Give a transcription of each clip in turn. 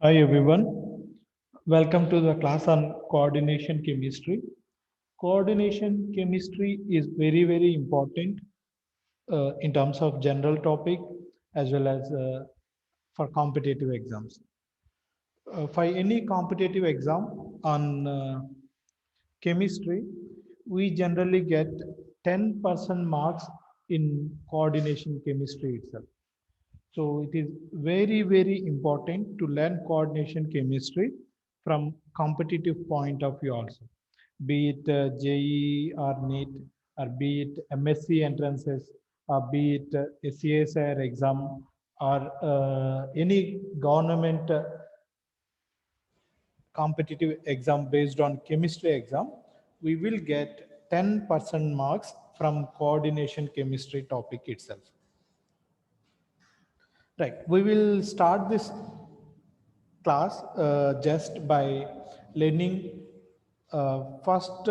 Hi everyone, welcome to the class on coordination chemistry. Coordination chemistry is very important in terms of general topic as well as for competitive exams. For any competitive exam on chemistry, we generally get 10% marks in coordination chemistry itself. So it is very important to learn coordination chemistry from competitive point of view also, be it JEE or NEET, or be it MSc entrances, or be it CSIR exam, or any government competitive exam based on chemistry exam, we will get 10% marks from coordination chemistry topic itself. Right, we will start this class just by learning first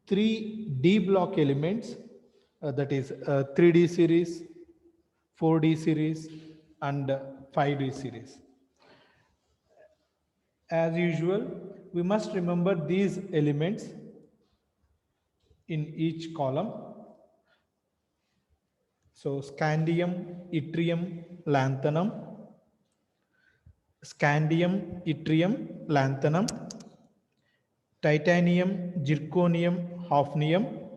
three D block elements, that is 3D series, 4D series, and 5D series. As usual, we must remember these elements in each column. So scandium, yttrium, lanthanum, scandium, yttrium, lanthanum, titanium, zirconium, hafnium,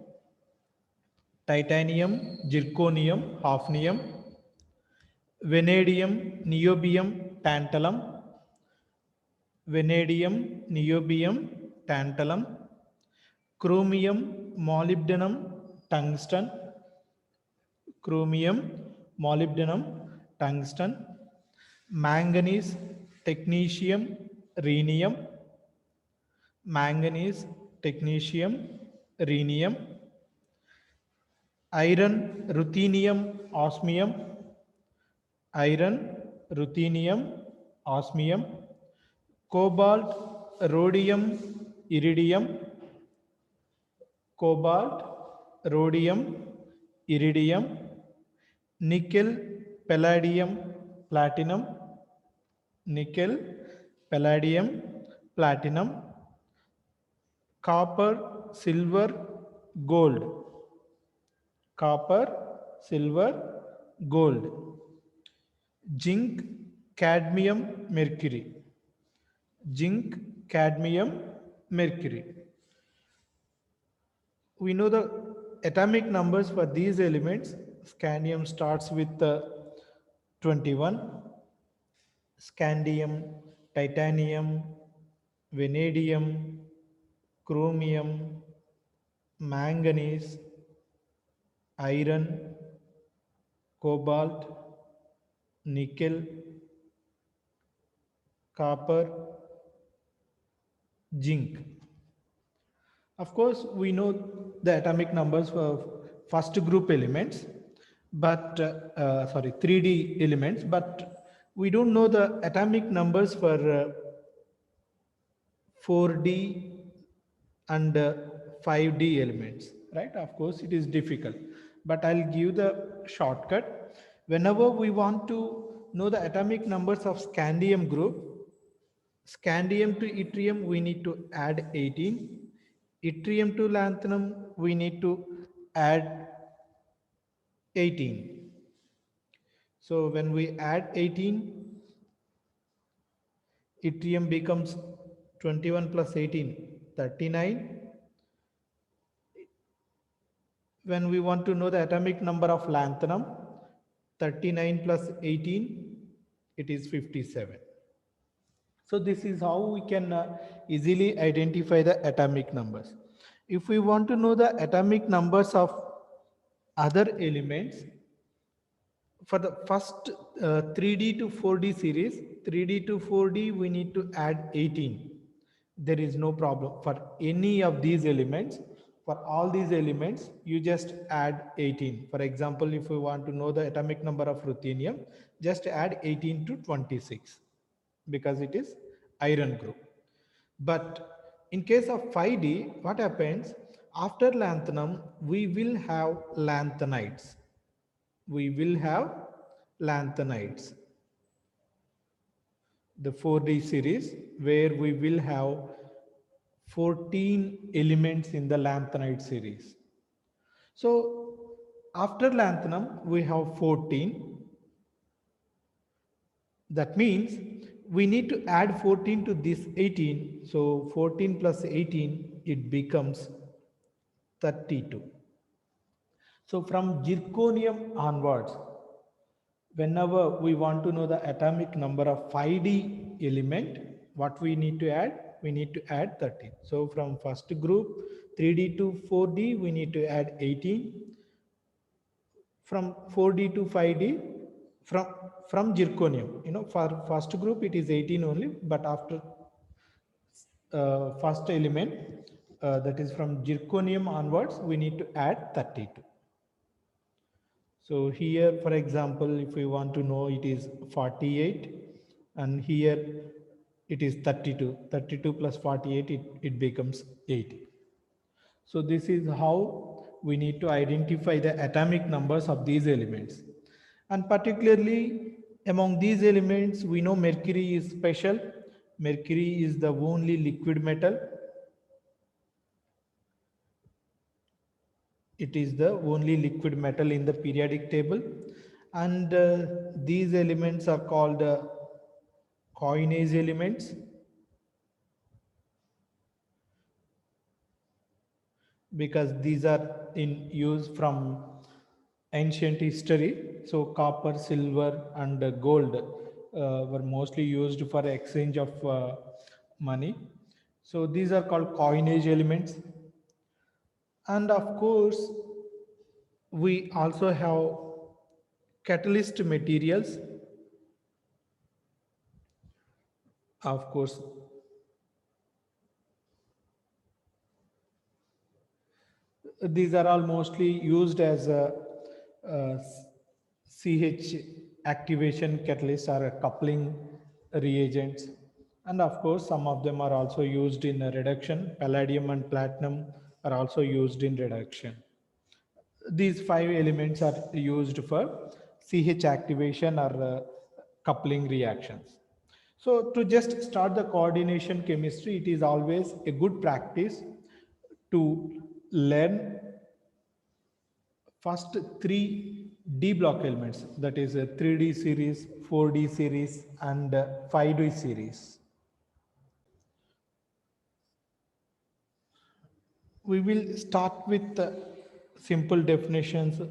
titanium, zirconium, hafnium, vanadium, niobium, tantalum, vanadium, niobium, tantalum, chromium, molybdenum, tungsten, chromium, molybdenum, tungsten, manganese, technetium, rhenium, manganese, technetium, rhenium, iron, ruthenium, osmium, iron, ruthenium, osmium, cobalt, rhodium, iridium, cobalt, rhodium, iridium, nickel, palladium, platinum, nickel, palladium, platinum, copper, silver, gold, copper, silver, gold, zinc, cadmium, mercury, zinc, cadmium, mercury. We know the atomic numbers for these elements. Scandium starts with 21, scandium, titanium, vanadium, chromium, manganese, iron, cobalt, nickel, copper, zinc. Of course, we know the atomic numbers for first group elements, but 3D elements, but we don't know the atomic numbers for 4D and 5D elements, right? Of course, it is difficult, but I'll give the shortcut. Whenever we want to know the atomic numbers of scandium group, scandium to yttrium, we need to add 18. Yttrium to lanthanum, we need to add 18. So when we add 18, yttrium becomes 21 plus 18, 39. When we want to know the atomic number of lanthanum, 39 plus 18, it is 57. So this is how we can easily identify the atomic numbers. If we want to know the atomic numbers of other elements, for the first 3D to 4D series, 3D to 4D, we need to add 18. There is no problem for any of these elements. For all these elements, you just add 18. For example, if we want to know the atomic number of ruthenium, just add 18 to 26 because it is iron group. But in case of 5D, what happens? After lanthanum, we will have lanthanides. We will have lanthanides, the 4D series, where we will have 14 elements in the lanthanide series. So after lanthanum, we have 14. That means we need to add 14 to this 18. So 14 plus 18, it becomes 32. So from zirconium onwards, whenever we want to know the atomic number of 5D element, what we need to add? We need to add 13. So from first group 3D to 4D, we need to add 18. From 4D to 5D, from zirconium, for first group it is 18 only, but after first element, that is from zirconium onwards, we need to add 32. So here, for example, if we want to know, it is 48, and here it is 32. 32 plus 48, it becomes 80. So this is how we need to identify the atomic numbers of these elements. And particularly among these elements, we know mercury is special. Mercury is the only liquid metal. It is the only liquid metal in the periodic table. And these elements are called coinage elements, because these are in use from ancient history. So copper, silver, and gold were mostly used for exchange of money. So these are called coinage elements. And of course, we also have catalyst materials. Of course, these are all mostly used as a CH activation catalyst or a coupling reagents. And of course, some of them are also used in reduction. Palladium and platinum are also used in reduction. These five elements are used for CH activation or coupling reactions. So to just start the coordination chemistry, it is always a good practice to learn first three D block elements, that is a 3D series, 4D series, and 5D series. We will start with simple definitions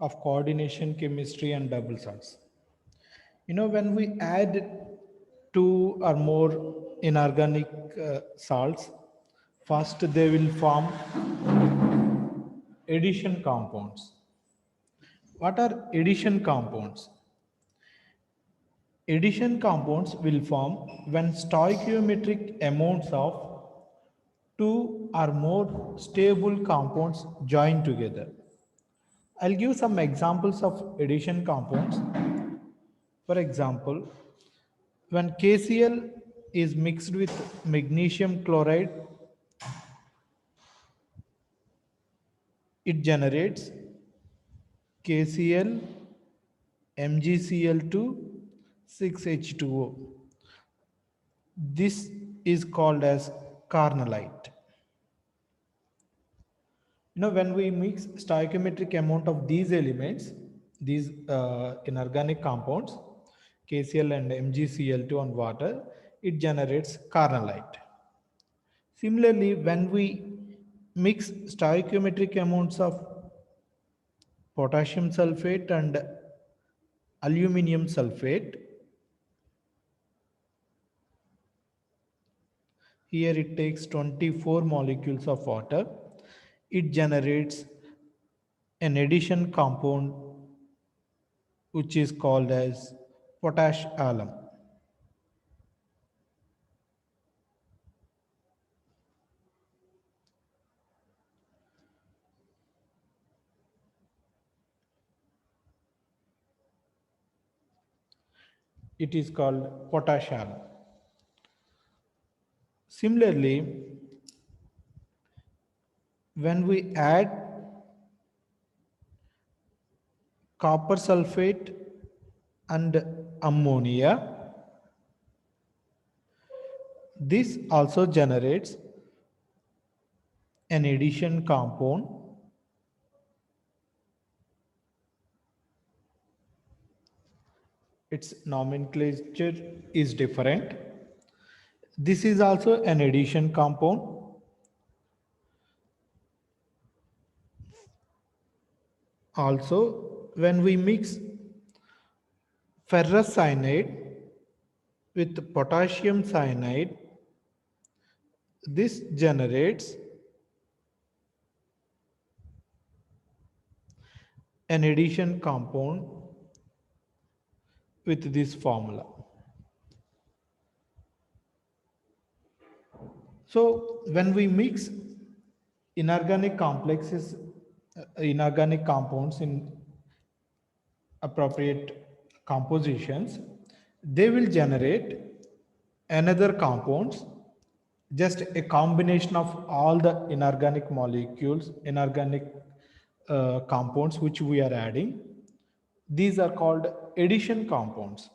of coordination chemistry and double salts. When we add two or more inorganic salts, first they will form addition compounds. What are addition compounds? Addition compounds will form when stoichiometric amounts of two or more stable compounds join together. I'll give some examples of addition compounds. For example, when KCl is mixed with magnesium chloride, it generates KCl, MgCl2, 6H2O. This is called as carnallite. When we mix stoichiometric amount of these elements, these inorganic compounds, KCl and MgCl2 on water, it generates carnallite. Similarly, when we mix stoichiometric amounts of potassium sulfate and aluminum sulfate, here it takes 24 molecules of water, it generates an addition compound which is called as potash alum. It is called potash alum. Similarly, when we add copper sulfate and ammonia. This also generates an addition compound. Its nomenclature is different. This is also an addition compound. Also, when we mix ferrous cyanide with potassium cyanide, this generates an addition compound with this formula. So when we mix inorganic complexes, inorganic compounds in appropriate compositions, they will generate another compounds, just a combination of all the inorganic molecules, inorganic compounds which we are adding. These are called addition compounds.